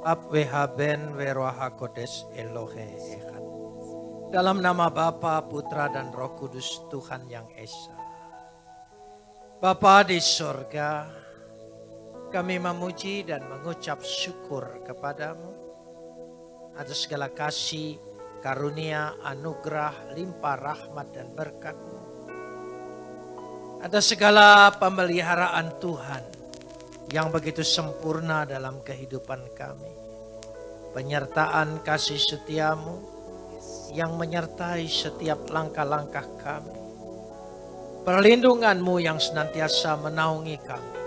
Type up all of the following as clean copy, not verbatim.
Ab wehaben weroha kodes Elohe Echad. Dalam nama Bapa, Putra dan Roh Kudus Tuhan yang Esa. Bapa di sorga, kami memuji dan mengucap syukur kepadamu atas segala kasih, karunia, anugerah, limpah rahmat dan berkat-Mu. Atas segala pemeliharaan Tuhan yang begitu sempurna dalam kehidupan kami. Penyertaan kasih setiamu yang menyertai setiap langkah-langkah kami. Perlindunganmu yang senantiasa menaungi kami.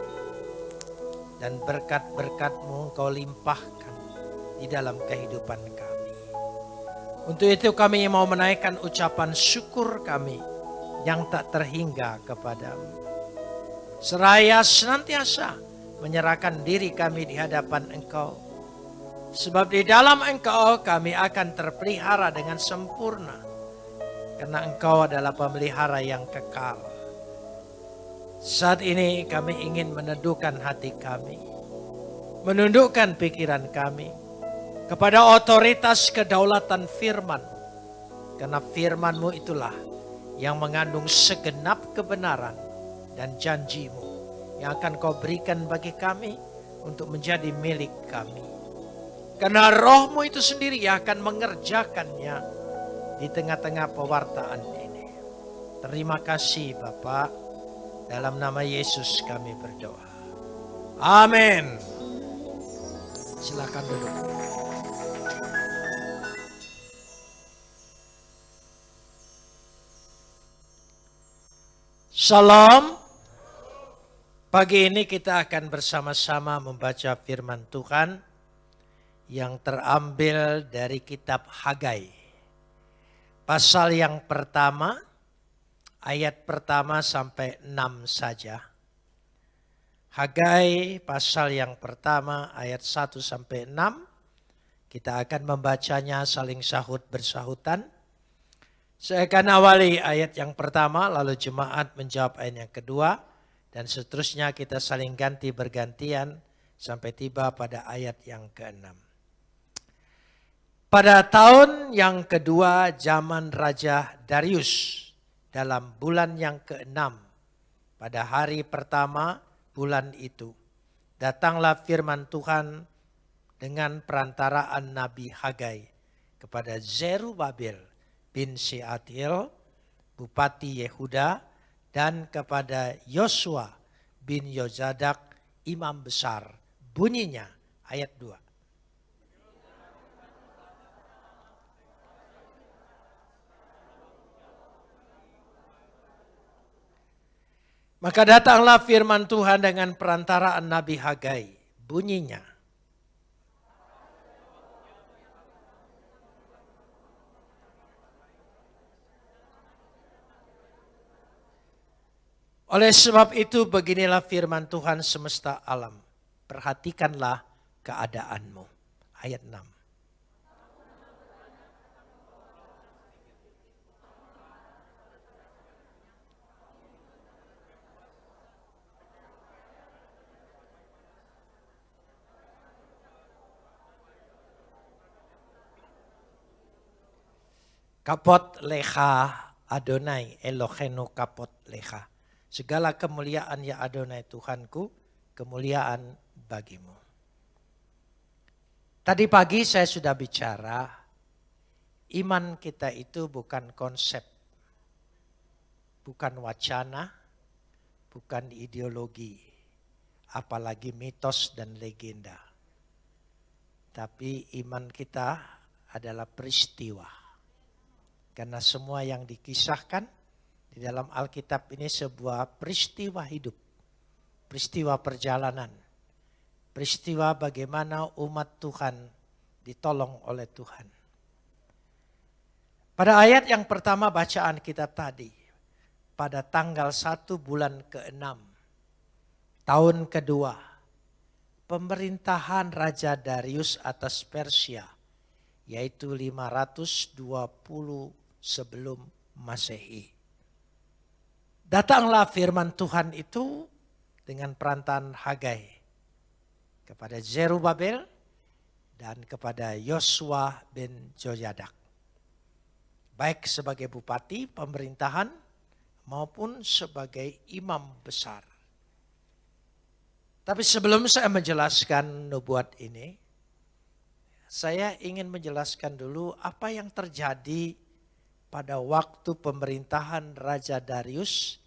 Dan berkat-berkat-Mu Engkau limpahkan di dalam kehidupan kami. Untuk itu kami mau menaikkan ucapan syukur kami yang tak terhingga kepadamu. Seraya senantiasa menyerahkan diri kami di hadapan Engkau. Sebab di dalam Engkau kami akan terpelihara dengan sempurna. Karena Engkau adalah pemelihara yang kekal. Saat ini kami ingin meneduhkan hati kami. Menundukkan pikiran kami kepada otoritas kedaulatan firman. Karena firman-Mu itulah yang mengandung segenap kebenaran dan janji-Mu yang akan Kau berikan bagi kami untuk menjadi milik kami. Karena Roh-Mu itu sendiri yang akan mengerjakannya di tengah-tengah pewartaan ini. Terima kasih Bapa, dalam nama Yesus kami berdoa. Amin. Silakan duduk. Shalom. Pagi ini kita akan bersama-sama membaca firman Tuhan yang terambil dari kitab Hagai. Pasal yang pertama, ayat pertama sampai 6 saja. Hagai pasal yang pertama ayat 1 sampai 6. Kita akan membacanya saling sahut bersahutan. Saya akan awali ayat yang pertama, lalu jemaat menjawab ayat yang kedua. Dan seterusnya kita saling ganti bergantian sampai tiba pada ayat yang ke-6. Pada tahun yang kedua zaman Raja Darius, dalam bulan yang ke-6, pada hari pertama bulan itu, datanglah firman Tuhan dengan perantaraan Nabi Hagai kepada Zerubabel bin Shealtiel, Bupati Yehuda, dan kepada Yosua bin Yozadak, Imam Besar. Bunyinya ayat 2. Maka datanglah firman Tuhan dengan perantaraan Nabi Hagai. Bunyinya, oleh sebab itu beginilah firman Tuhan semesta alam. Perhatikanlah keadaanmu. Ayat 6. Kapot lecha Adonai Elohenu kapot lecha. Segala kemuliaan ya Adonai Tuhanku, kemuliaan bagimu. Tadi pagi saya sudah bicara, iman kita itu bukan konsep, bukan wacana, bukan ideologi, apalagi mitos dan legenda. Tapi iman kita adalah peristiwa. Karena semua yang dikisahkan di dalam Alkitab ini sebuah peristiwa hidup, peristiwa perjalanan, peristiwa bagaimana umat Tuhan ditolong oleh Tuhan. Pada ayat yang pertama bacaan kita tadi, pada tanggal 1 bulan ke-6, tahun kedua, pemerintahan Raja Darius atas Persia, yaitu 520 sebelum Masehi. Datanglah firman Tuhan itu dengan perantaraan Hagai kepada Zerubabel dan kepada Yosua bin Joyadak. Baik sebagai bupati pemerintahan maupun sebagai imam besar. Tapi sebelum saya menjelaskan nubuat ini, saya ingin menjelaskan dulu apa yang terjadi pada waktu pemerintahan Raja Darius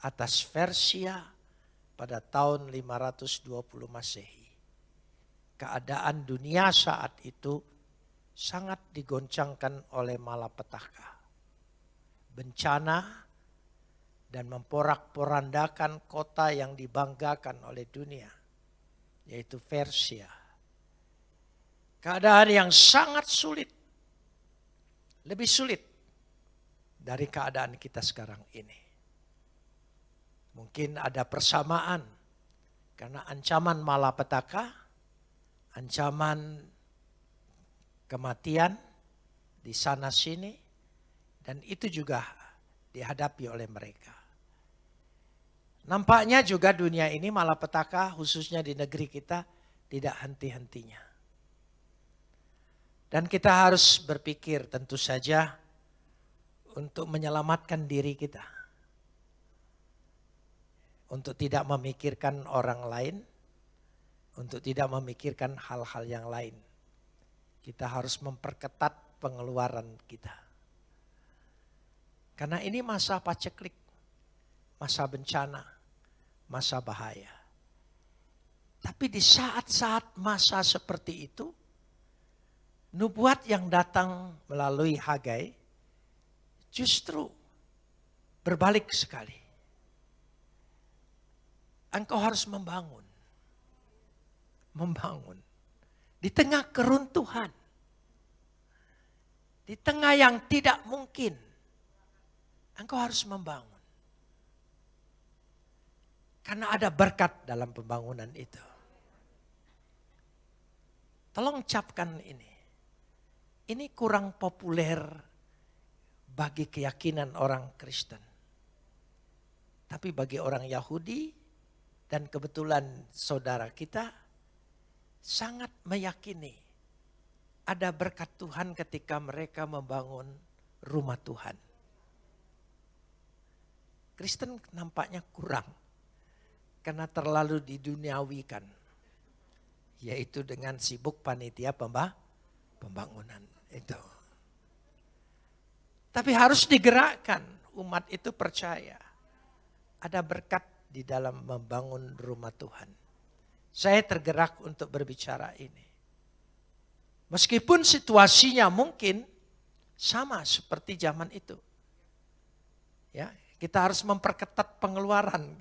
atas Persia pada tahun 520 Masehi. Keadaan dunia saat itu sangat digoncangkan oleh malapetaka, bencana, dan memporak-porandakan kota yang dibanggakan oleh dunia, yaitu Persia. Keadaan yang sangat sulit, lebih sulit dari keadaan kita sekarang ini. Mungkin ada persamaan karena ancaman malapetaka, ancaman kematian di sana sini, dan itu juga dihadapi oleh mereka. Nampaknya juga dunia ini malapetaka khususnya di negeri kita tidak henti-hentinya. Dan kita harus berpikir tentu saja untuk menyelamatkan diri kita. Untuk tidak memikirkan orang lain, untuk tidak memikirkan hal-hal yang lain. Kita harus memperketat pengeluaran kita. Karena ini masa paceklik, masa bencana, masa bahaya. Tapi di saat-saat masa seperti itu, nubuat yang datang melalui Hagai justru berbalik sekali. Engkau harus membangun. Membangun. Di tengah keruntuhan. Di tengah yang tidak mungkin. Engkau harus membangun. Karena ada berkat dalam pembangunan itu. Tolong ucapkan ini. Ini kurang populer bagi keyakinan orang Kristen. Tapi bagi orang Yahudi dan kebetulan saudara kita sangat meyakini ada berkat Tuhan ketika mereka membangun rumah Tuhan. Kristen nampaknya kurang karena terlalu diduniawikan, yaitu dengan sibuk panitia pembangunan itu. Tapi harus digerakkan, umat itu percaya ada berkat di dalam membangun rumah Tuhan. Saya tergerak untuk berbicara ini. Meskipun situasinya mungkin sama seperti zaman itu. Ya, kita harus memperketat pengeluaran.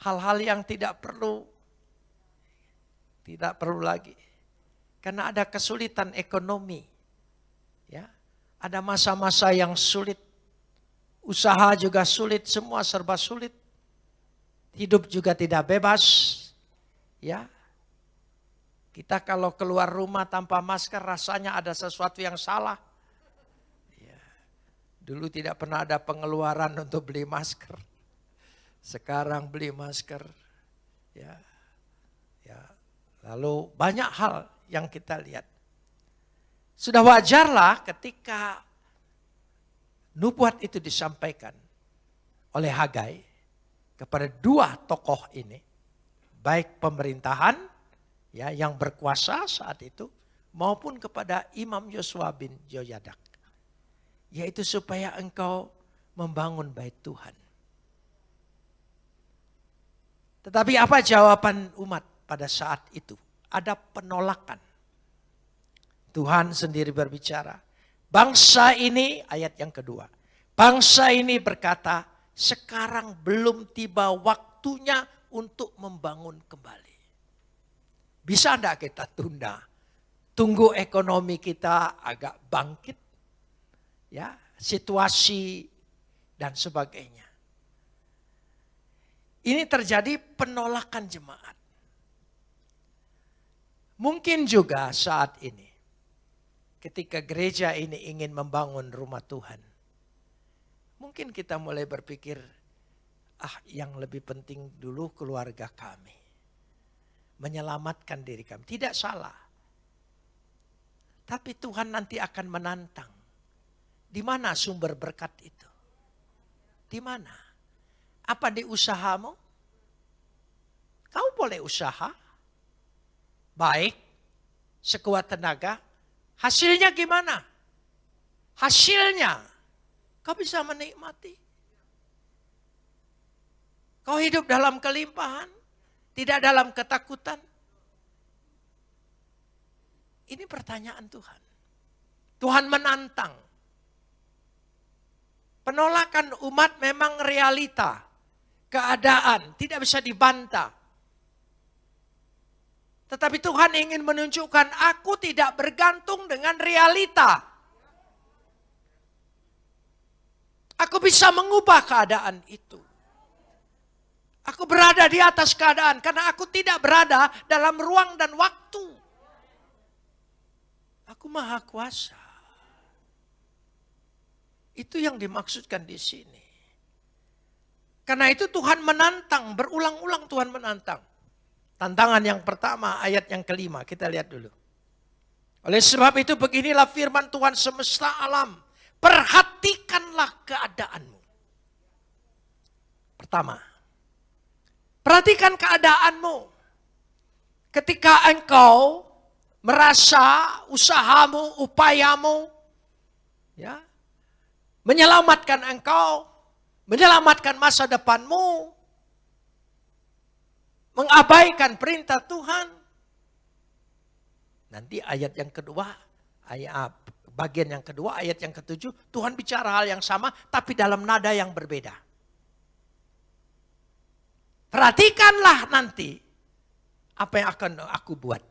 Hal-hal yang tidak perlu lagi. Karena ada kesulitan ekonomi. Ya, ada masa-masa yang sulit. Usaha juga sulit, semua serba sulit. Hidup juga tidak bebas. Ya. Kita kalau keluar rumah tanpa masker rasanya ada sesuatu yang salah. Ya. Dulu tidak pernah ada pengeluaran untuk beli masker. Sekarang beli masker. Ya. Ya. Lalu banyak hal yang kita lihat. Sudah wajarlah ketika nubuat itu disampaikan oleh Hagai kepada dua tokoh ini, baik pemerintahan ya yang berkuasa saat itu maupun kepada Imam Yosua bin Joyadak, yaitu supaya engkau membangun bait Tuhan. Tetapi apa jawaban umat pada saat itu? Ada penolakan. Tuhan sendiri berbicara. Bangsa ini, ayat yang kedua. Bangsa ini berkata, sekarang belum tiba waktunya untuk membangun kembali. Bisa enggak kita tunda? Tunggu ekonomi kita agak bangkit. Ya, situasi dan sebagainya. Ini terjadi penolakan jemaat. Mungkin juga saat ini. Ketika gereja ini ingin membangun rumah Tuhan. Mungkin kita mulai berpikir, yang lebih penting dulu keluarga kami. Menyelamatkan diri kami. Tidak salah. Tapi Tuhan nanti akan menantang. Di mana sumber berkat itu? Di mana? Apa di usahamu? Kau boleh usaha. Baik. Sekuat tenaga. Hasilnya gimana? Hasilnya. Kau bisa menikmati. Kau hidup dalam kelimpahan. Tidak dalam ketakutan. Ini pertanyaan Tuhan. Tuhan menantang. Penolakan umat memang realita. Keadaan tidak bisa dibantah. Tetapi Tuhan ingin menunjukkan aku tidak bergantung dengan realita. Aku bisa mengubah keadaan itu. Aku berada di atas keadaan karena aku tidak berada dalam ruang dan waktu. Aku maha kuasa. Itu yang dimaksudkan di sini. Karena itu Tuhan menantang, berulang-ulang Tuhan menantang. Tantangan yang pertama, ayat yang kelima, kita lihat dulu. Oleh sebab itu beginilah firman Tuhan semesta alam. Perhatikanlah keadaanmu. Pertama, perhatikan keadaanmu. Ketika engkau merasa usahamu, upayamu, ya, menyelamatkan engkau, menyelamatkan masa depanmu, mengabaikan perintah Tuhan. Nanti ayat yang kedua, bagian yang kedua, ayat yang ketujuh, Tuhan bicara hal yang sama, tapi dalam nada yang berbeda. Perhatikanlah nanti apa yang akan aku buat.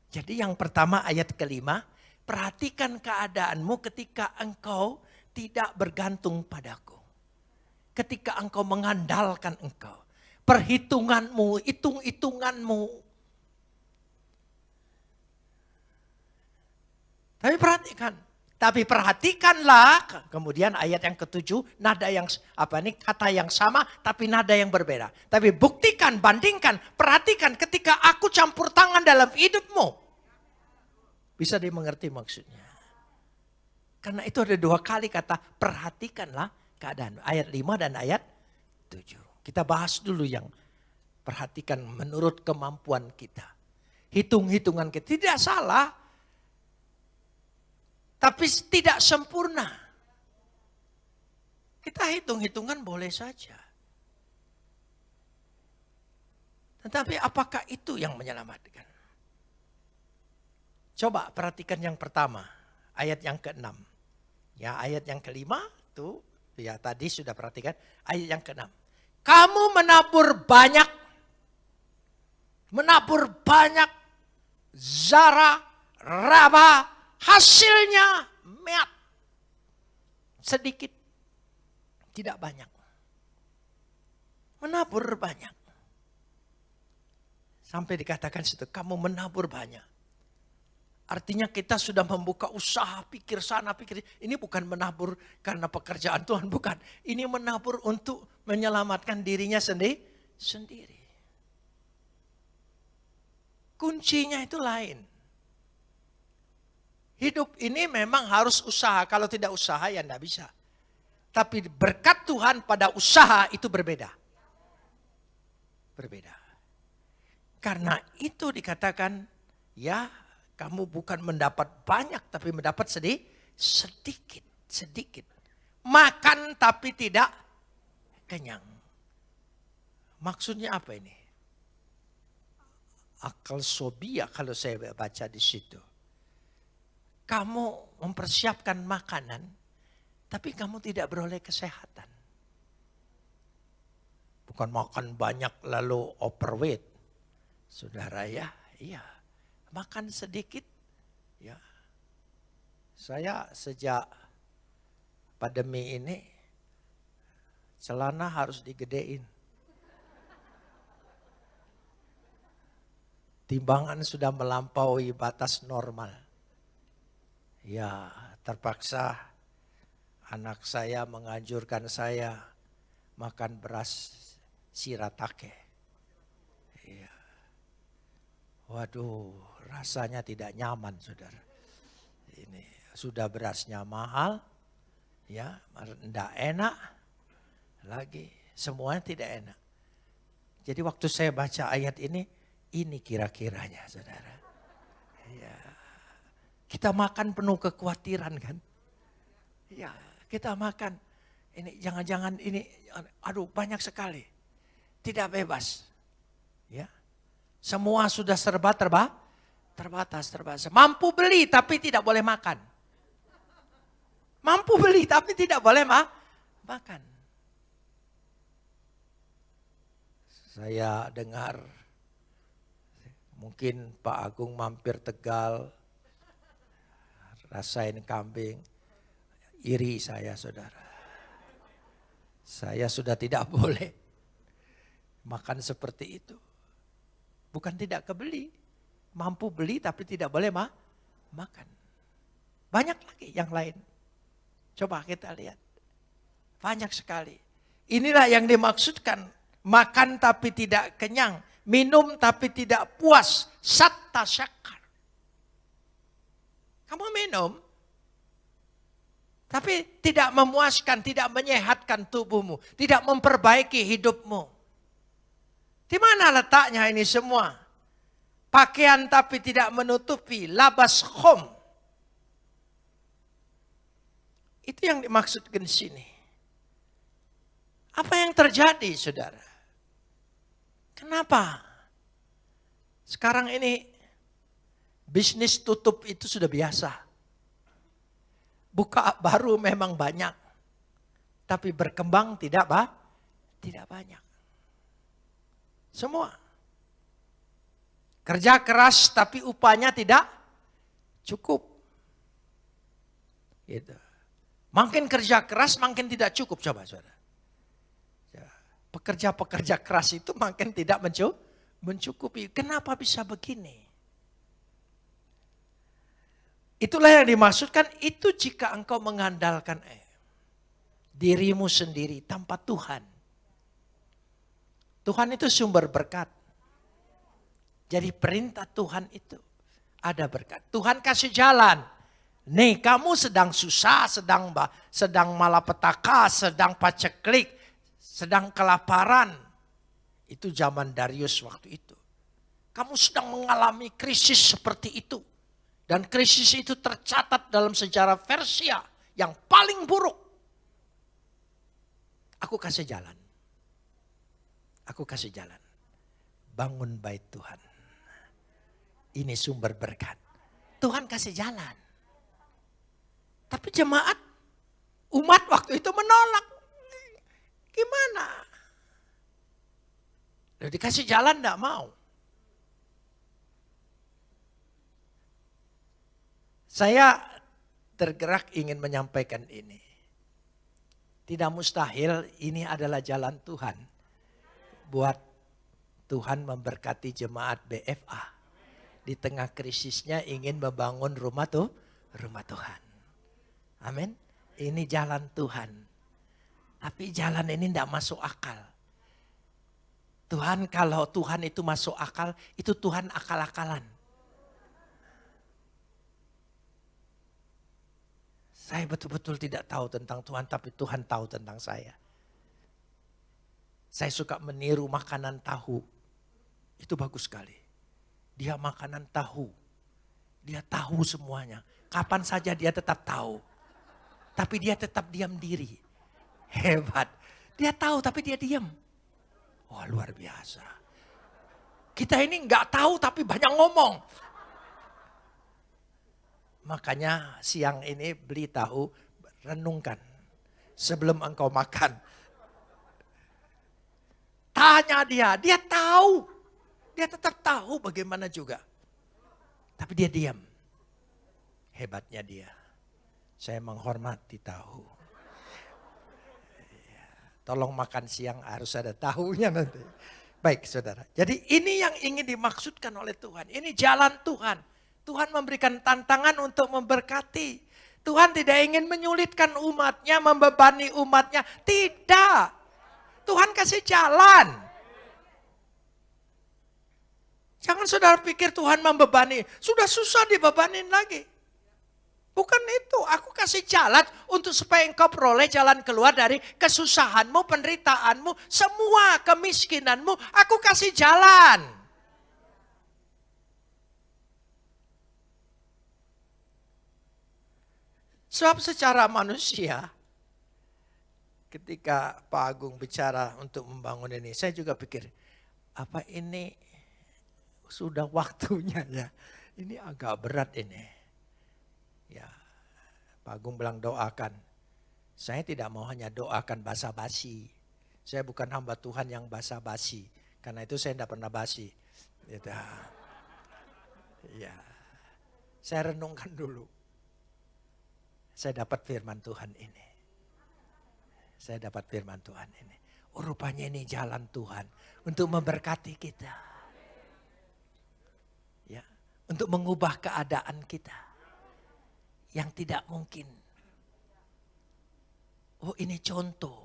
Jadi yang pertama ayat kelima, perhatikan keadaanmu ketika engkau tidak bergantung padaku. Ketika engkau mengandalkan engkau. Perhitunganmu, hitung-hitunganmu. Tapi perhatikanlah, kemudian ayat yang ketujuh, nada yang kata yang sama, tapi nada yang berbeda. Tapi buktikan, bandingkan, perhatikan ketika aku campur tangan dalam hidupmu. Bisa dimengerti maksudnya. Karena itu ada dua kali kata perhatikanlah keadaan. Ayat 5 dan ayat 7. Kita bahas dulu yang perhatikan menurut kemampuan kita. Hitung-hitungan kita tidak salah. Tapi tidak sempurna. Kita hitung-hitungan boleh saja. Tetapi apakah itu yang menyelamatkan? Coba perhatikan yang pertama. Ayat yang ke-6. Ya, ayat yang kelima tuh ya tadi sudah perhatikan. Ayat yang ke-6. Kamu menabur banyak zara, raba, hasilnya meat. Sedikit, tidak banyak. Menabur banyak. Sampai dikatakan situ, kamu menabur banyak. Artinya kita sudah membuka usaha, pikir sana, pikir. Ini bukan menabur karena pekerjaan Tuhan, bukan. Ini menabur untuk menyelamatkan dirinya sendiri. Kuncinya itu lain. Hidup ini memang harus usaha. Kalau tidak usaha ya tidak bisa. Tapi berkat Tuhan pada usaha itu berbeda. Berbeda. Karena itu dikatakan ya kamu bukan mendapat banyak tapi mendapat sedikit. Makan tapi tidak kenyang. Maksudnya apa ini? Akal sobia kalau saya baca di situ. Kamu mempersiapkan makanan, tapi kamu tidak beroleh kesehatan. Bukan makan banyak lalu overweight. Saudara ya, iya. Makan sedikit, ya. Saya sejak pandemi ini, celana harus digedein. Timbangan sudah melampaui batas normal. Ya, terpaksa anak saya menganjurkan saya makan beras shiratake. Ya. Waduh, rasanya tidak nyaman, saudara. Ini sudah berasnya mahal, ya, tidak enak, lagi semuanya tidak enak. Jadi waktu saya baca ayat ini kira-kiranya, saudara. Ya, kita makan penuh kekhawatiran kan? Ya, kita makan. Ini jangan-jangan ini, aduh banyak sekali. Tidak bebas. Ya, semua sudah serba terbatas. Mampu beli tapi tidak boleh makan. Mampu beli tapi tidak boleh makan. Saya dengar mungkin Pak Agung mampir Tegal, rasain kambing, iri saya, saudara. Saya sudah tidak boleh makan seperti itu. Bukan tidak kebeli, mampu beli tapi tidak boleh makan. Banyak lagi yang lain. Coba kita lihat. Banyak sekali. Inilah yang dimaksudkan. Makan tapi tidak kenyang. Minum tapi tidak puas. Satta syakar. Kamu minum. Tapi tidak memuaskan, tidak menyehatkan tubuhmu. Tidak memperbaiki hidupmu. Di mana letaknya ini semua? Pakaian tapi tidak menutupi. Labas khom. Itu yang dimaksudkan di sini. Apa yang terjadi, saudara? Kenapa? Sekarang ini bisnis tutup itu sudah biasa. Buka baru memang banyak. Tapi berkembang tidak banyak. Semua. Kerja keras tapi upahnya tidak cukup. Gitu. Makin kerja keras makin tidak cukup, coba saudara. Pekerja-pekerja keras itu makin tidak mencukupi. Kenapa bisa begini? Itulah yang dimaksudkan, itu jika engkau mengandalkan dirimu sendiri tanpa Tuhan. Tuhan itu sumber berkat. Jadi perintah Tuhan itu ada berkat. Tuhan kasih jalan. Nih kamu sedang susah, sedang malapetaka, sedang paceklik, sedang kelaparan. Itu zaman Darius waktu itu. Kamu sedang mengalami krisis seperti itu. Dan krisis itu tercatat dalam sejarah Persia yang paling buruk. Aku kasih jalan. Aku kasih jalan. Bangun bait Tuhan. Ini sumber berkat. Tuhan kasih jalan. Tapi jemaat, umat waktu itu menolak. Gimana? Udah dikasih jalan enggak mau. Saya tergerak ingin menyampaikan ini. Tidak mustahil ini adalah jalan Tuhan. Buat Tuhan memberkati jemaat BFA. Di tengah krisisnya ingin membangun rumah Tuhan. Amin. Ini jalan Tuhan. Tapi jalan ini tidak masuk akal. Tuhan, kalau Tuhan itu masuk akal, itu Tuhan akal-akalan. Saya betul-betul tidak tahu tentang Tuhan, tapi Tuhan tahu tentang saya. Saya suka meniru makanan tahu. Itu bagus sekali. Dia makanan tahu. Dia tahu semuanya. Kapan saja dia tetap tahu. Tapi dia tetap diam diri. Hebat. Dia tahu tapi dia diam. Wah, luar biasa. Kita ini nggak tahu tapi banyak ngomong. Makanya siang ini beli tahu, renungkan sebelum engkau makan. Tanya dia tahu. Dia tetap tahu bagaimana juga. Tapi dia diam. Hebatnya dia. Saya menghormati tahu. Tolong makan siang harus ada tahunya nanti. Baik saudara. Jadi ini yang ingin dimaksudkan oleh Tuhan. Ini jalan Tuhan. Tuhan memberikan tantangan untuk memberkati. Tuhan tidak ingin menyulitkan umatnya, membebani umatnya. Tidak. Tuhan kasih jalan. Jangan saudara pikir Tuhan membebani. Sudah susah dibebanin lagi. Bukan itu. Aku kasih jalan untuk supaya engkau peroleh jalan keluar dari kesusahanmu, penderitaanmu, semua kemiskinanmu. Aku kasih jalan. Sebab secara manusia, ketika Pak Agung bicara untuk membangun ini, saya juga pikir, apa ini sudah waktunya ya? Ini agak berat ini. Ya, Pak Agung bilang doakan. Saya tidak mau hanya doakan basa-basi. Saya bukan hamba Tuhan yang basa-basi. Karena itu saya tidak pernah basi. Gitu. Ya, saya renungkan dulu. Saya dapat firman Tuhan ini. Saya dapat firman Tuhan ini. Oh, rupanya ini jalan Tuhan untuk memberkati kita. Ya, untuk mengubah keadaan kita yang tidak mungkin. Oh, ini contoh.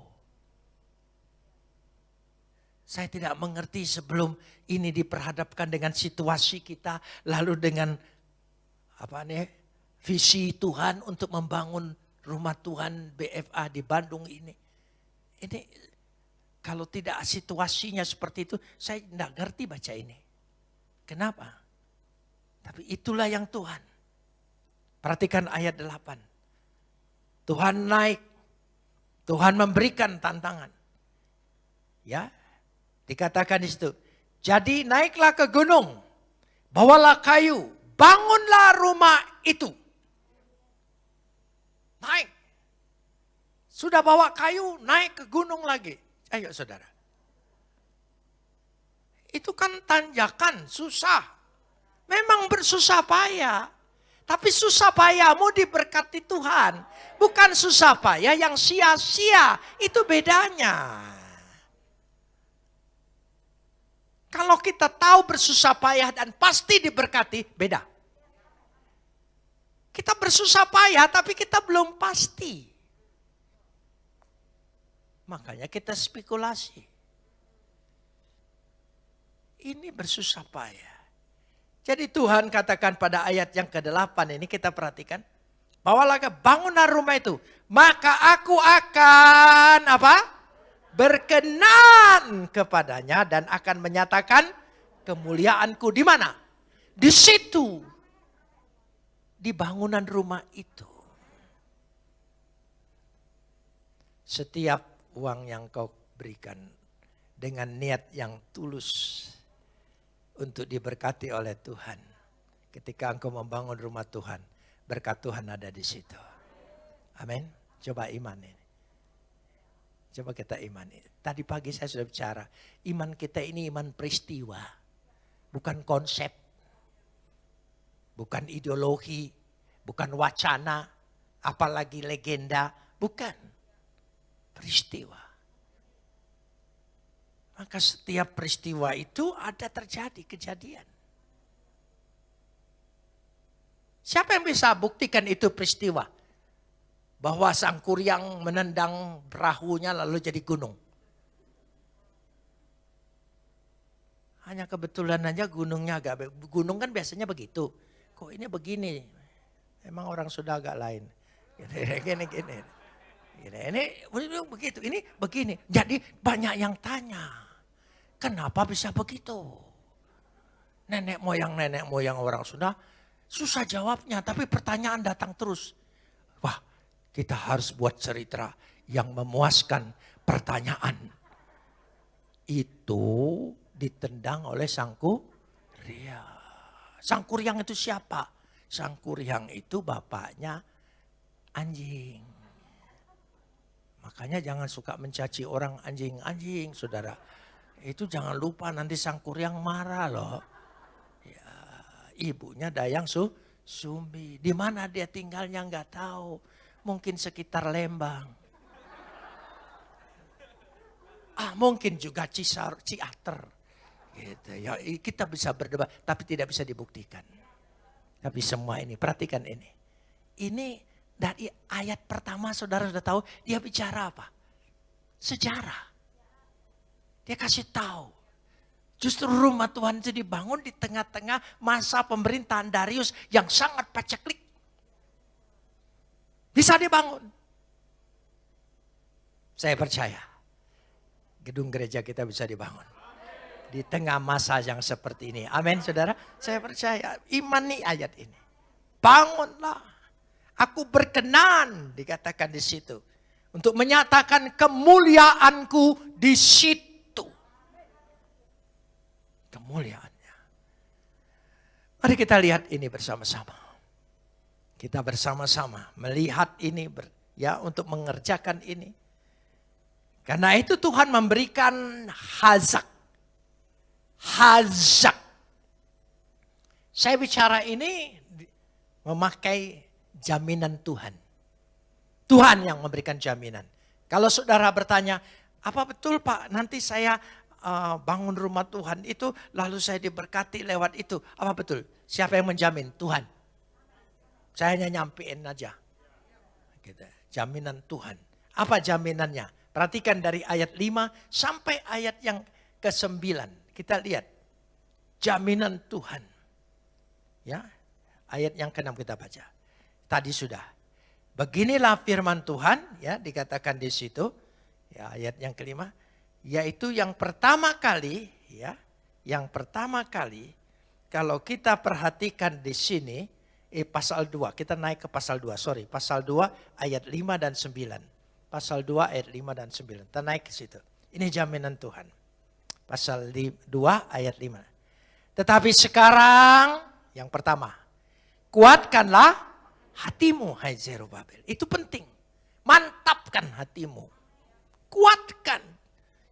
Saya tidak mengerti sebelum ini diperhadapkan dengan situasi kita, lalu dengan visi Tuhan untuk membangun rumah Tuhan BFA di Bandung ini. Ini kalau tidak situasinya seperti itu, saya tidak ngerti baca ini. Kenapa? Tapi itulah yang Tuhan. Perhatikan ayat 8. Tuhan naik. Tuhan memberikan tantangan. Ya, dikatakan di situ. Jadi naiklah ke gunung. Bawalah kayu. Bangunlah rumah itu. Naik. Sudah bawa kayu, naik ke gunung lagi. Ayo saudara. Itu kan tanjakan, susah. Memang bersusah payah. Tapi susah payahmu diberkati Tuhan. Bukan susah payah yang sia-sia. Itu bedanya. Kalau kita tahu bersusah payah dan pasti diberkati, beda. Kita bersusah payah tapi kita belum pasti. Makanya kita spekulasi. Ini bersusah payah. Jadi Tuhan katakan pada ayat yang ke-8 ini kita perhatikan. Bawalah bangunan rumah itu. Maka aku akan berkenan kepadanya dan akan menyatakan kemuliaanku di mana? Di situ. Di bangunan rumah itu. Setiap uang yang kau berikan dengan niat yang tulus untuk diberkati oleh Tuhan. Ketika engkau membangun rumah Tuhan, berkat Tuhan ada di situ. Amin. Coba iman ini. Coba kita imani. Tadi pagi saya sudah bicara, iman kita ini iman peristiwa, bukan konsep, bukan ideologi, bukan wacana, apalagi legenda, bukan. Peristiwa. Maka setiap peristiwa itu ada terjadi kejadian. Siapa yang bisa buktikan itu peristiwa? Bahwa sang kuryang menendang perahunya lalu jadi gunung. Hanya kebetulan aja gunungnya gunung kan biasanya begitu. Kok ini begini? Emang orang sudah agak lain. Gini. Ini begitu, ini begini. Jadi banyak yang tanya. Kenapa bisa begitu? Nenek moyang orang sudah susah jawabnya. Tapi pertanyaan datang terus. Wah, kita harus buat cerita yang memuaskan pertanyaan. Itu ditendang oleh sang kuryang. Sang kuryang itu siapa? Sang kuryang itu bapaknya anjing. Makanya jangan suka mencaci orang anjing-anjing, saudara. Itu jangan lupa nanti sang kuryang marah loh. Ya, ibunya Dayang Sumbi. Di mana dia tinggalnya nggak tahu. Mungkin sekitar Lembang. Mungkin juga Ciater. Gitu. Ya, kita bisa berdebat, tapi tidak bisa dibuktikan. Tapi semua ini, perhatikan ini. Ini dari ayat pertama saudara sudah tahu dia bicara apa? Sejarah. Dia kasih tahu. Justru rumah Tuhan itu dibangun di tengah-tengah masa pemerintahan Darius yang sangat paceklik. Bisa dibangun. Saya percaya gedung gereja kita bisa dibangun. Di tengah masa yang seperti ini. Amin saudara. Saya percaya imani ayat ini. Bangunlah. Aku berkenan dikatakan di situ. Untuk menyatakan kemuliaanku di situ. Kemuliaannya. Mari kita lihat ini bersama-sama. Kita bersama-sama melihat ini untuk mengerjakan ini. Karena itu Tuhan memberikan hazak. Hazak. Saya bicara ini memakai jaminan Tuhan. Tuhan yang memberikan jaminan. Kalau saudara bertanya, apa betul Pak nanti saya bangun rumah Tuhan itu lalu saya diberkati lewat itu. Apa betul? Siapa yang menjamin? Tuhan. Saya hanya nyampein aja. Gitu. Jaminan Tuhan. Apa jaminannya? Perhatikan dari ayat 5 sampai ayat yang ke-9. Kita lihat. Jaminan Tuhan. Ya, ayat yang ke-6 kita baca. Tadi sudah. Beginilah firman Tuhan, ya dikatakan di situ. Ya, ayat yang ke-5. Yaitu yang pertama kali, ya. Yang pertama kali, kalau kita perhatikan di sini, pasal 2, kita naik ke pasal 2, pasal 2 ayat 5 dan 9. Pasal 2 ayat 5 dan 9. Kita naik ke situ. Ini jaminan Tuhan. Pasal 2 ayat 5. Tetapi sekarang yang pertama. Kuatkanlah hatimu hai Zerubabel. Itu penting. Mantapkan hatimu. Kuatkan.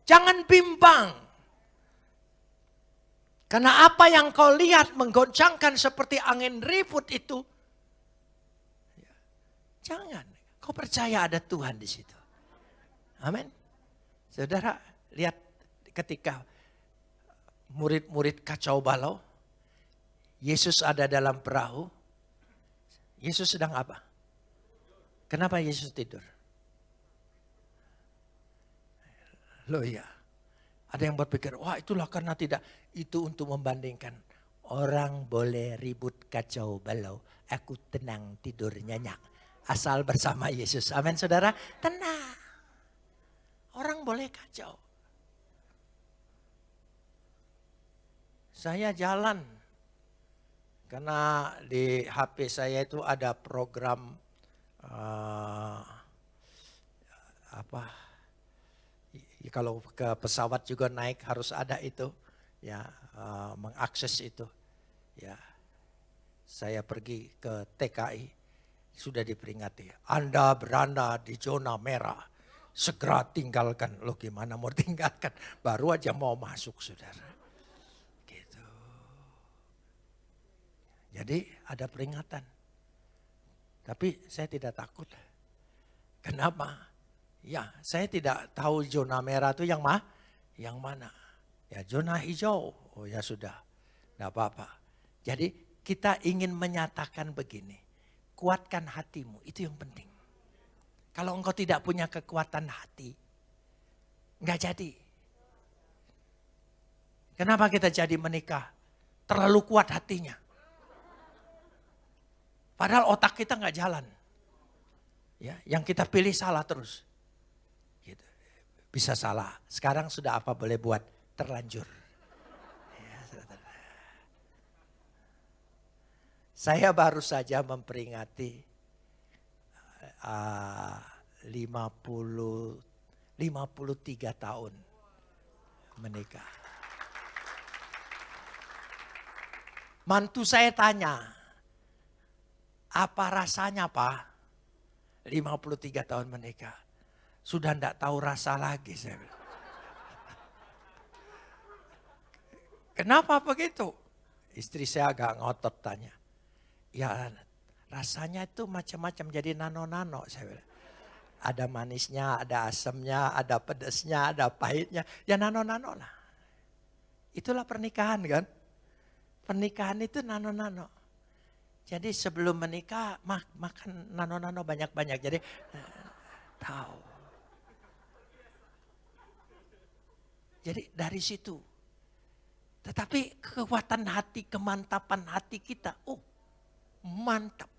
Jangan bimbang. Karena apa yang kau lihat menggoncangkan seperti angin ribut itu. Jangan. Kau percaya ada Tuhan di situ. Amin. Saudara, lihat ketika murid-murid kacau balau. Yesus ada dalam perahu. Yesus sedang apa? Kenapa Yesus tidur? Loh ya. Ada yang berpikir, wah itulah karena tidak. Itu untuk membandingkan. Orang boleh ribut kacau balau. Aku tenang tidur nyenyak. Asal bersama Yesus. Amin saudara. Tenang. Orang boleh kacau. Saya jalan. Karena di HP saya itu ada program kalau ke pesawat juga naik harus ada itu. Ya, mengakses itu. Ya. Saya pergi ke TKI. Sudah diperingati, Anda berada di zona merah, segera tinggalkan. Loh gimana mau tinggalkan, baru aja mau masuk saudara. Gitu. Jadi ada peringatan. Tapi saya tidak takut. Kenapa? Ya saya tidak tahu zona merah itu yang mana. Ya zona hijau, oh ya sudah, tidak apa-apa. Jadi kita ingin menyatakan begini. Kuatkan hatimu, itu yang penting. Kalau engkau tidak punya kekuatan hati, enggak jadi. Kenapa kita jadi menikah? Terlalu kuat hatinya. Padahal otak kita enggak jalan. Ya, yang kita pilih salah terus. Gitu. Bisa salah. Sekarang sudah apa boleh buat? Terlanjur. Saya baru saja memperingati 53 tahun menikah. Mantu saya tanya, apa rasanya Pak? 53 tahun menikah. Sudah enggak tahu rasa lagi saya bilang. Kenapa begitu? Istri saya agak ngotot tanya. Ya rasanya itu macam-macam jadi nano-nano saya bilang. Ada manisnya, ada asamnya, ada pedasnya, ada pahitnya. Ya nano-nano lah. Itulah pernikahan kan. Pernikahan itu nano-nano. Jadi sebelum menikah makan nano-nano banyak-banyak. Jadi tahu. Jadi dari situ Tetapi kekuatan hati, kemantapan hati kita, mantap.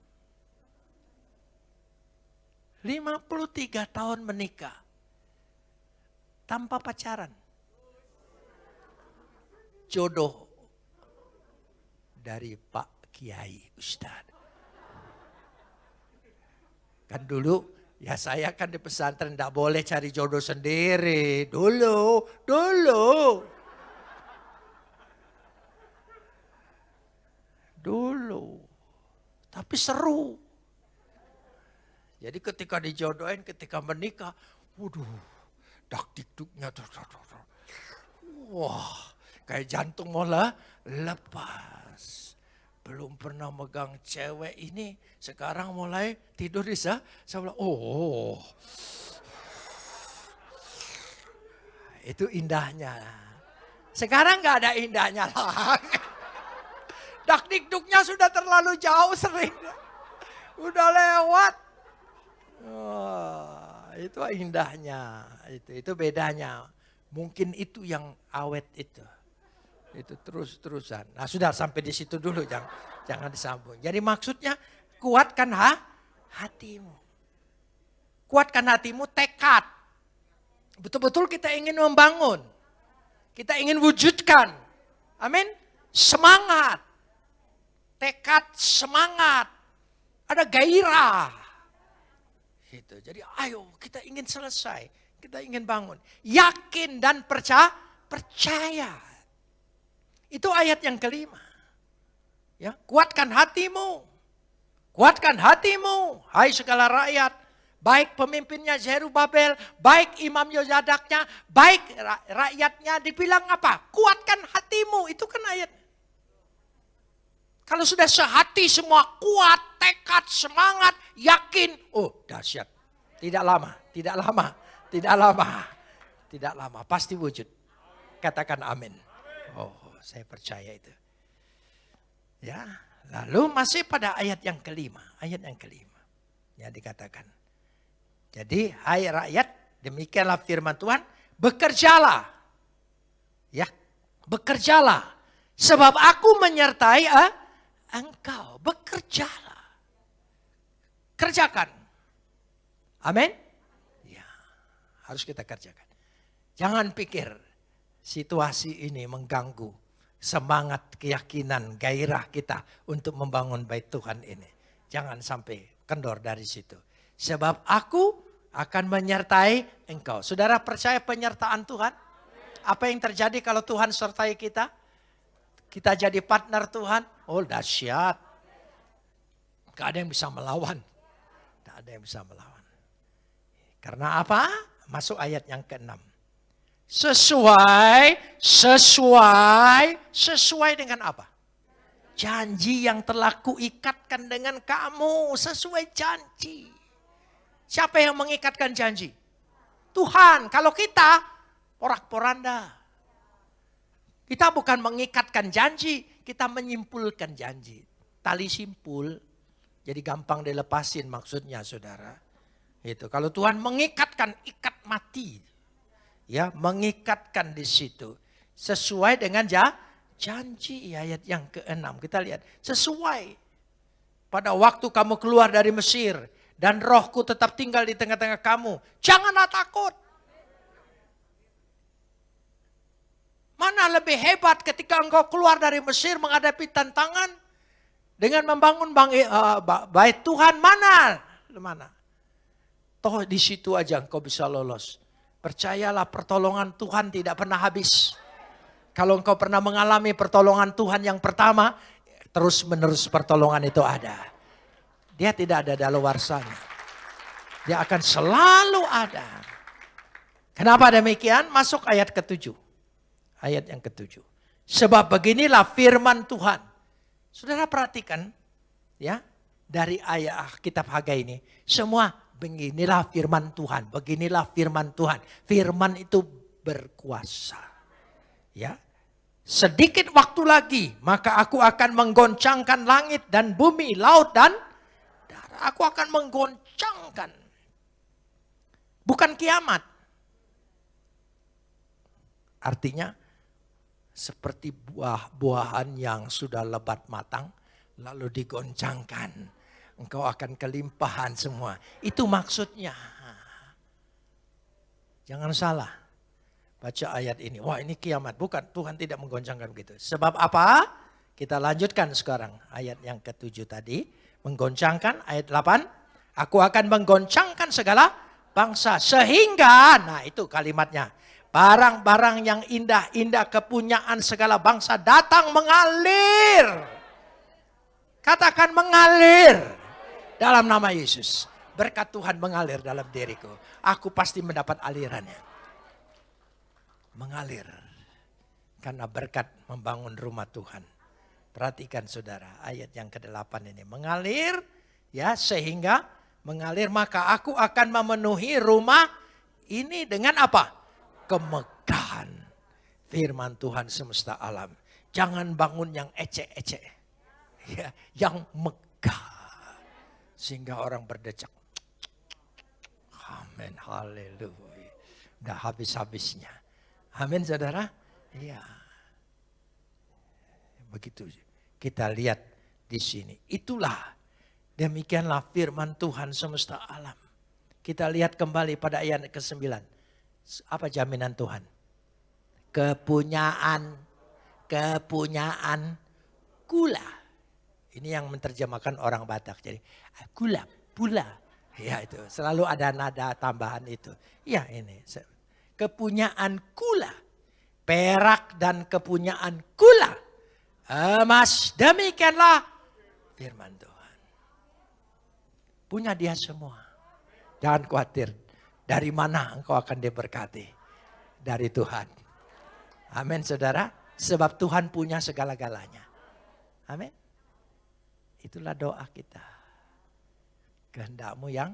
53 tahun menikah tanpa pacaran. Jodoh dari Pak Kiai Ustadz. Kan dulu ya saya kan di pesantren tidak boleh cari jodoh sendiri. Dulu. Tapi seru. Jadi ketika dijodohin, ketika menikah, waduh, dak-dikduknya. Wah, kayak jantung mola lepas. Belum pernah megang cewek ini, sekarang mulai tidur di sebelah. Itu indahnya. Sekarang gak ada indahnya lagi. Dak-dikduknya sudah terlalu jauh sering. Udah lewat. Itu indahnya, itu bedanya. Mungkin itu yang awet itu terus-terusan. Nah sudah sampai di situ dulu, jangan disambung. Jadi maksudnya kuatkan hatimu, kuatkan hatimu, tekad. Betul-betul kita ingin membangun, kita ingin wujudkan, amin. Semangat, tekad, semangat, ada gairah. Gitu. Jadi ayo kita ingin selesai, kita ingin bangun. Yakin dan percaya. Itu ayat yang kelima. Ya, kuatkan hatimu. Kuatkan hatimu, hai segala rakyat. Baik pemimpinnya Zerubabel, baik Imam Yozadaknya, baik rakyatnya, dibilang apa? Kuatkan hatimu, itu kan ayat. Kalau sudah sehati semua kuat, tekad, semangat, yakin. Dahsyat. Tidak lama. Pasti wujud. Katakan amin. Saya percaya itu. Ya, lalu masih pada ayat yang kelima. Ya dikatakan. Jadi, hai rakyat, demikianlah firman Tuhan, bekerjalah. Ya, bekerjalah. Sebab aku menyertai engkau, bekerjalah. Kerjakan. Amin. Ya, harus kita kerjakan. Jangan pikir situasi ini mengganggu semangat, keyakinan, gairah kita untuk membangun bait Tuhan ini. Jangan sampai kendor dari situ. Sebab aku akan menyertai engkau. Saudara percaya penyertaan Tuhan? Apa yang terjadi kalau Tuhan sertai kita? Kita jadi partner Tuhan. Dahsyat. Gak ada yang bisa melawan. Karena apa? Masuk ayat yang ke-6. Sesuai dengan apa? Janji yang telah kuikatkan dengan kamu. Sesuai janji. Siapa yang mengikatkan janji? Tuhan. Kalau kita porak-poranda. Kita bukan mengikatkan janji, kita menyimpulkan janji. Tali simpul, jadi gampang dilepasin maksudnya saudara. Itu kalau Tuhan mengikatkan, ikat mati. Ya, mengikatkan di situ. Sesuai dengan janji, ayat yang ke-6. Kita lihat, sesuai. Pada waktu kamu keluar dari Mesir, dan rohku tetap tinggal di tengah-tengah kamu. Janganlah takut. Mana lebih hebat ketika engkau keluar dari Mesir menghadapi tantangan dengan membangun bait Tuhan, mana? Toh di situ aja engkau bisa lolos. Percayalah pertolongan Tuhan tidak pernah habis. Kalau engkau pernah mengalami pertolongan Tuhan yang pertama, terus menerus pertolongan itu ada. Dia tidak ada daluarsanya. Dia akan selalu ada. Kenapa demikian? Masuk ayat ke-7. Ayat yang ke-7. Sebab beginilah firman Tuhan. Saudara perhatikan ya, dari ayat kitab Hagai ini. Semua beginilah firman Tuhan. Beginilah firman Tuhan. Firman itu berkuasa. Ya. Sedikit waktu lagi maka aku akan menggoncangkan langit dan bumi, laut dan darat. Aku akan menggoncangkan. Bukan kiamat. Artinya seperti buah-buahan yang sudah lebat matang, lalu digoncangkan. Engkau akan kelimpahan semua. Itu maksudnya. Jangan salah. Baca ayat ini. Wah, ini kiamat. Bukan, Tuhan tidak menggoncangkan begitu. Sebab apa? Kita lanjutkan sekarang. Ayat yang ke-7 tadi. Menggoncangkan ayat 8. Aku akan menggoncangkan segala bangsa. Sehingga, nah itu kalimatnya. Barang-barang yang indah-indah kepunyaan segala bangsa datang mengalir. Katakan mengalir dalam nama Yesus. Berkat Tuhan mengalir dalam diriku. Aku pasti mendapat alirannya. Mengalir. Karena berkat membangun rumah Tuhan. Perhatikan saudara, ayat yang ke-8 ini. Mengalir, ya, sehingga mengalir, maka aku akan memenuhi rumah ini dengan apa? Kemegahan firman Tuhan semesta alam. Jangan bangun yang ecek-ecek. Ya, yang megah. Sehingga orang berdecak. Amin, haleluya. Udah habis-habisnya. Amin saudara. Iya. Begitu kita lihat di sini. Itulah, demikianlah firman Tuhan semesta alam. Kita lihat kembali pada ayat ke-9. Apa jaminan Tuhan? Kepunyaan kula. Ini yang menerjemahkan orang Batak. Jadi kula, pula. Ya itu, selalu ada nada tambahan itu. Ya ini, kepunyaan kula. Perak dan kepunyaan kula. Emas, demikianlah firman Tuhan. Punya dia semua. Jangan khawatir. Dari mana engkau akan diberkati? Dari Tuhan. Amin saudara. Sebab Tuhan punya segala-galanya. Amin. Itulah doa kita. Kehendakmu yang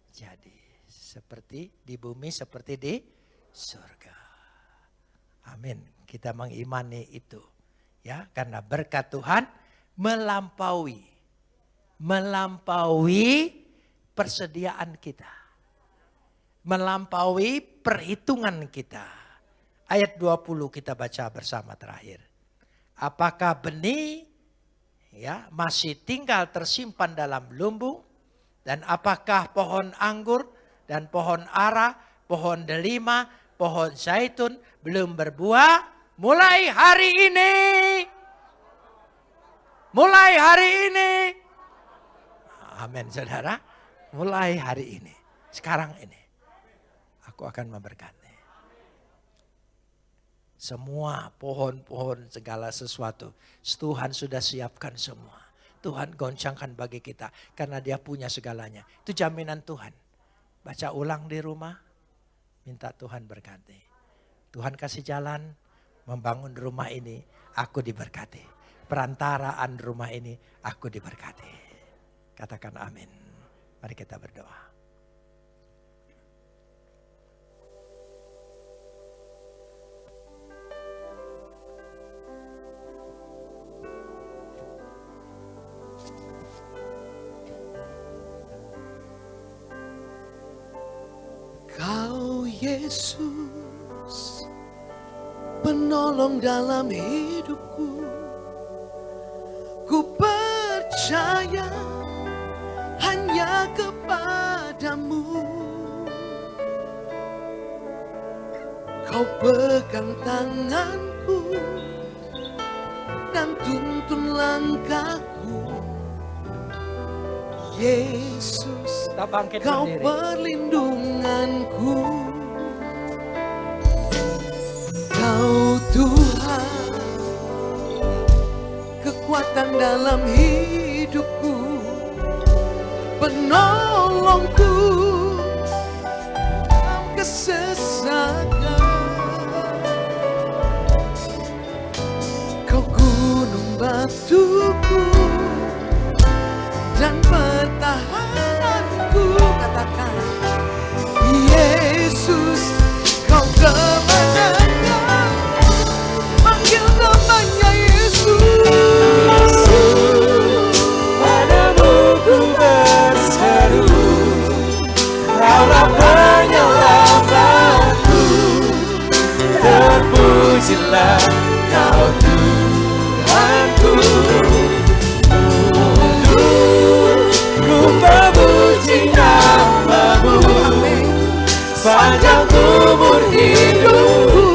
jadi. Seperti di bumi, seperti di surga. Amin. Kita mengimani itu. Ya, karena berkat Tuhan melampaui persediaan kita. Melampaui perhitungan kita. Ayat 20 kita baca bersama terakhir. Apakah benih ya masih tinggal tersimpan dalam lumbung, dan apakah pohon anggur dan pohon ara, pohon delima, pohon zaitun belum berbuah mulai hari ini. Mulai hari ini. Amin saudara. Mulai hari ini. Sekarang ini. Aku akan memberkati. Semua pohon-pohon segala sesuatu. Tuhan sudah siapkan semua. Tuhan goncangkan bagi kita. Karena dia punya segalanya. Itu jaminan Tuhan. Baca ulang di rumah. Minta Tuhan berkati. Tuhan kasih jalan. Membangun rumah ini. Aku diberkati. Perantaraan rumah ini. Aku diberkati. Katakan amin. Mari kita berdoa. Kau Yesus, penolong dalam hidupku. Ku percaya hanya kepadamu. Kau pegang tanganku dan tuntun langkahku. Yesus, Kau perlindunganku. Kau Tuhan, kekuatan dalam hidupku, penolongku dalam kesesakan. Kau gunung batuku dan pertahananku. Katakan Yesus, Kau kemenangan. Panggil namanya Yesus. Padamu ku berseru, Kaulah penyelamatku. Terpujilah Kau Tuhanku. Ku memuji nama-Mu sepanjang umur hidupku.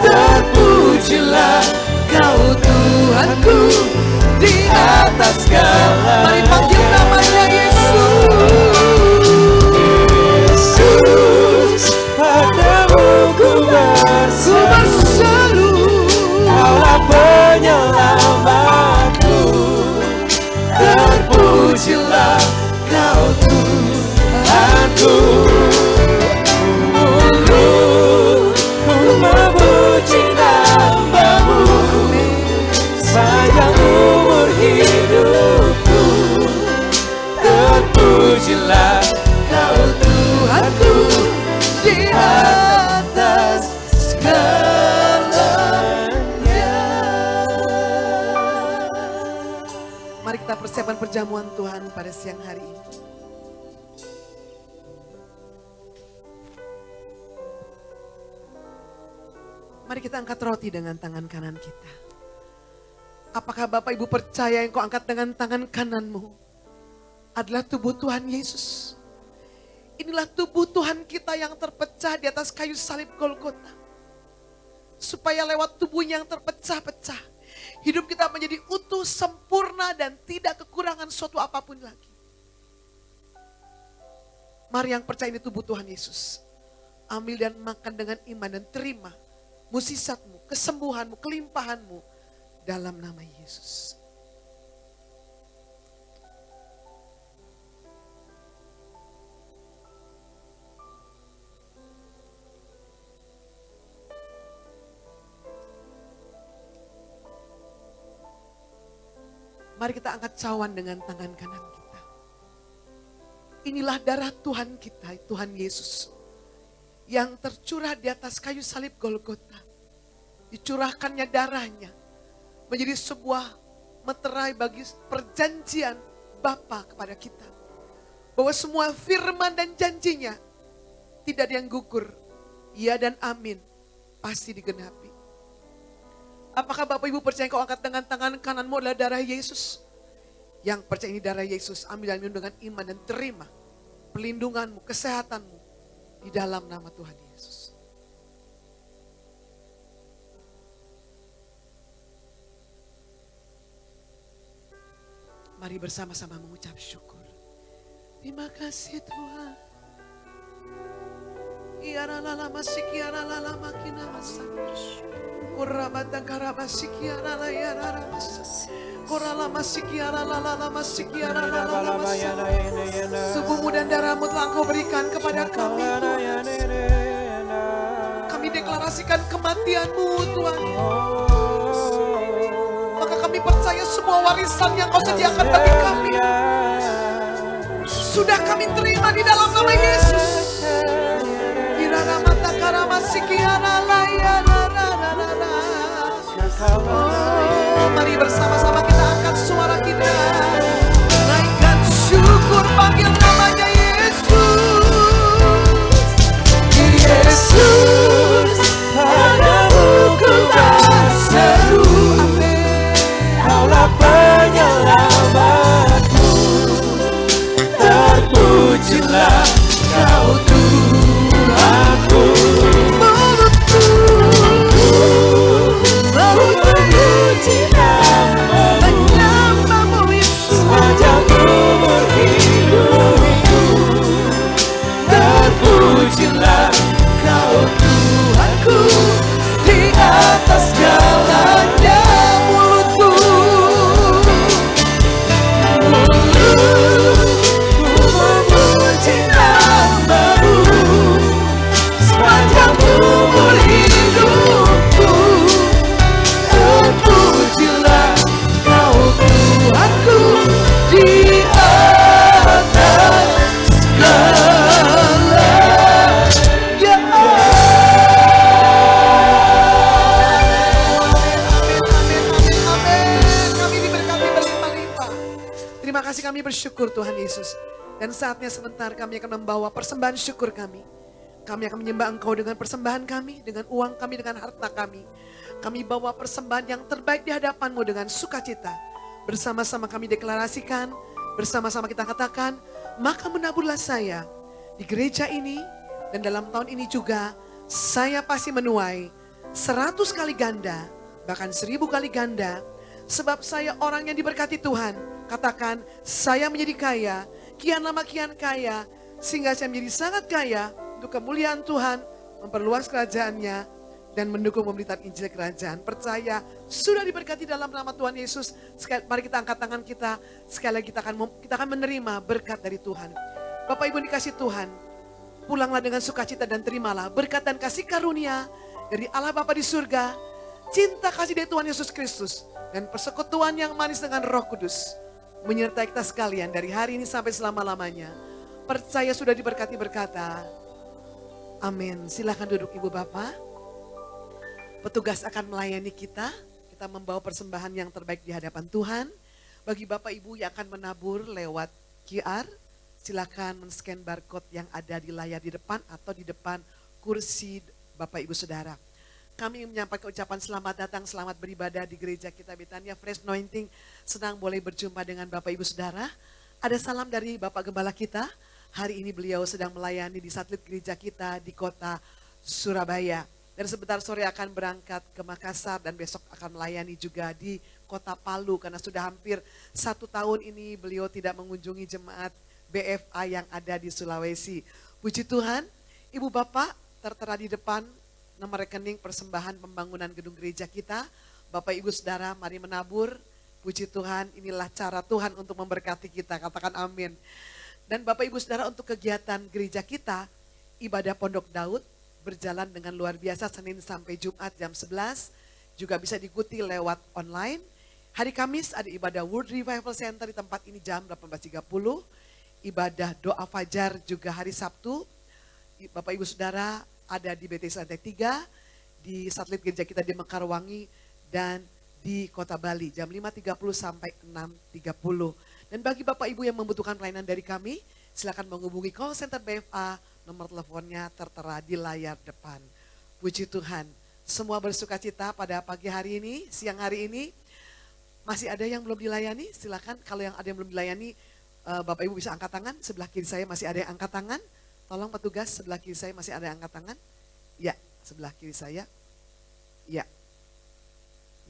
Terpujilah Kau Tuhanku di atas segala. Mari panggil namanya Yesus. Yesus, padamu ku berseru, Kaulah penyelamatku. Terpujilah Kau Tuhanku. Ku memuji nama-Mu sepanjang umur hidupku. Terpujilah Kau Tuhanku di atas segalanya. Mari kita persiapkan perjamuan Tuhan pada siang hari ini. Mari kita angkat roti dengan tangan kanan kita. Apakah Bapak Ibu percaya yang kau angkat dengan tangan kananmu adalah tubuh Tuhan Yesus? Inilah tubuh Tuhan kita yang terpecah di atas kayu salib Golgota. Supaya lewat tubuhnya yang terpecah-pecah, hidup kita menjadi utuh, sempurna, dan tidak kekurangan suatu apapun lagi. Mari yang percaya ini tubuh Tuhan Yesus. Ambil dan makan dengan iman dan terima mukjizatmu, kesembuhanmu, kelimpahanmu dalam nama Yesus. Mari kita angkat cawan dengan tangan kanan kita. Inilah darah Tuhan kita, Tuhan Yesus, yang tercurah di atas kayu salib Golgota. Dicurahkannya darahnya menjadi sebuah meterai bagi perjanjian Bapa kepada kita. Bahwa semua firman dan janjinya tidak ada yang gugur. Ya dan amin, pasti digenapi. Apakah Bapak Ibu percaya kau angkat dengan tangan kananmu adalah darah Yesus? Yang percaya ini darah Yesus, ambil dan minum dengan iman dan terima perlindunganmu, kesehatanmu di dalam nama Tuhan Yesus. Mari bersama-sama mengucap syukur. Terima kasih Tuhan. Iaralala masikiaralala makina masa. Kurabata karabasikiarala yarara masa. Korala masikiaralala masikiaralala masa. Tubuhmu dan darahmu telah Engkau berikan kepada kami Tuhan. Kami deklarasikan kematian-Mu Tuhan. Maka kami percaya semua warisan yang Kau sediakan bagi kami sudah kami terima di dalam nama Yesus. Oh, mari bersama-sama kita angkat suara kita. Naikkan syukur, panggil namanya Yesus. Yesus, padamu ku berseru, Kaulah penyelamatku. Terpujilah Kau Tuhanku. Memuji nama-Mu sepanjang umur hidupku. Terpujilah Kau Tuhanku di atas segalanya. Mulutku memuji nama-Mu sepanjang umur hidupku. Terpujilah Kau Tuhanku di atas segalanya. Kami diberkati berlimpah-limpah. Terima kasih, kami bersyukur Tuhan Yesus. Dan saatnya sebentar kami akan membawa persembahan syukur kami Kami akan menyembah Engkau dengan persembahan kami, dengan uang kami, dengan harta kami. Kami bawa persembahan yang terbaik di hadapan-Mu dengan sukacita. Bersama-sama kami deklarasikan, bersama-sama kita katakan, maka menaburlah saya di gereja ini, dan dalam tahun ini juga saya pasti menuai 100 kali ganda, bahkan 1000 kali ganda, sebab saya orang yang diberkati Tuhan. Katakan, saya menjadi kaya, kian lama kian kaya, sehingga saya menjadi sangat kaya untuk kemuliaan Tuhan, memperluas kerajaannya, dan mendukung pemberitaan Injil Kerajaan. Percaya, sudah diberkati dalam nama Tuhan Yesus. Mari kita angkat tangan kita, sekali lagi kita akan menerima berkat dari Tuhan. Bapak Ibu dikasih Tuhan, pulanglah dengan sukacita dan terimalah berkat dan kasih karunia dari Allah Bapa di surga, cinta kasih dari Tuhan Yesus Kristus, dan persekutuan yang manis dengan Roh Kudus menyertai kita sekalian dari hari ini sampai selama-lamanya. Percaya sudah diberkati, berkata, amin. Silakan duduk Ibu Bapak. Petugas akan melayani kita. Kita membawa persembahan yang terbaik di hadapan Tuhan. Bagi Bapak Ibu yang akan menabur lewat QR, silakan men-scan barcode yang ada di layar di depan atau di depan kursi Bapak Ibu Saudara. Kami menyampaikan ucapan selamat datang, selamat beribadah di gereja kita Betania Fresh Anointing. Senang boleh berjumpa dengan Bapak Ibu Saudara. Ada salam dari Bapak Gembala kita. Hari ini beliau sedang melayani di satelit gereja kita di kota Surabaya. Dan sebentar sore akan berangkat ke Makassar dan besok akan melayani juga di kota Palu. Karena sudah hampir 1 tahun ini beliau tidak mengunjungi jemaat BFA yang ada di Sulawesi. Puji Tuhan, Ibu Bapak tertera di depan nomor rekening persembahan pembangunan gedung gereja kita. Bapak Ibu Saudara mari menabur. Puji Tuhan, inilah cara Tuhan untuk memberkati kita. Katakan amin. Dan Bapak Ibu Saudara untuk kegiatan gereja kita, ibadah Pondok Daud berjalan dengan luar biasa Senin sampai Jumat jam 11. Juga bisa diikuti lewat online. Hari Kamis ada ibadah World Revival Center di tempat ini jam 18.30. Ibadah doa fajar juga hari Sabtu. Bapak Ibu Saudara ada di BTS Lantai 3, di satelit gereja kita di Mekarwangi, dan di Kota Bali jam 5.30 sampai 6.30. Dan bagi Bapak Ibu yang membutuhkan pelayanan dari kami, silakan menghubungi call center BFA, nomor teleponnya tertera di layar depan. Puji Tuhan, semua bersuka cita pada pagi hari ini, siang hari ini. Masih ada yang belum dilayani? Silakan, kalau yang ada yang belum dilayani, Bapak Ibu bisa angkat tangan. Sebelah kiri saya masih ada yang angkat tangan. Tolong petugas, sebelah kiri saya masih ada yang angkat tangan. Ya, sebelah kiri saya. Ya.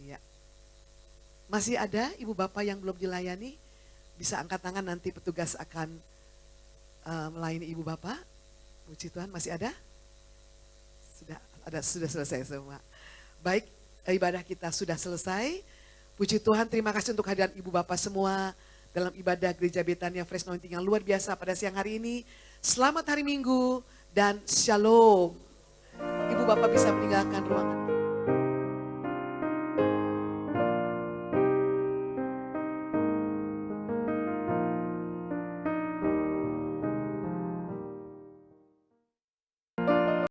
Ya. Masih ada Ibu Bapak yang belum dilayani? Bisa angkat tangan, nanti petugas akan melayani Ibu Bapak. Puji Tuhan, masih ada? Sudah selesai semua. Baik, ibadah kita sudah selesai. Puji Tuhan, terima kasih untuk kehadiran Ibu Bapak semua dalam ibadah Gereja Betania Fresh Anointing yang luar biasa pada siang hari ini. Selamat hari Minggu dan Shalom. Ibu Bapak bisa meninggalkan ruangan.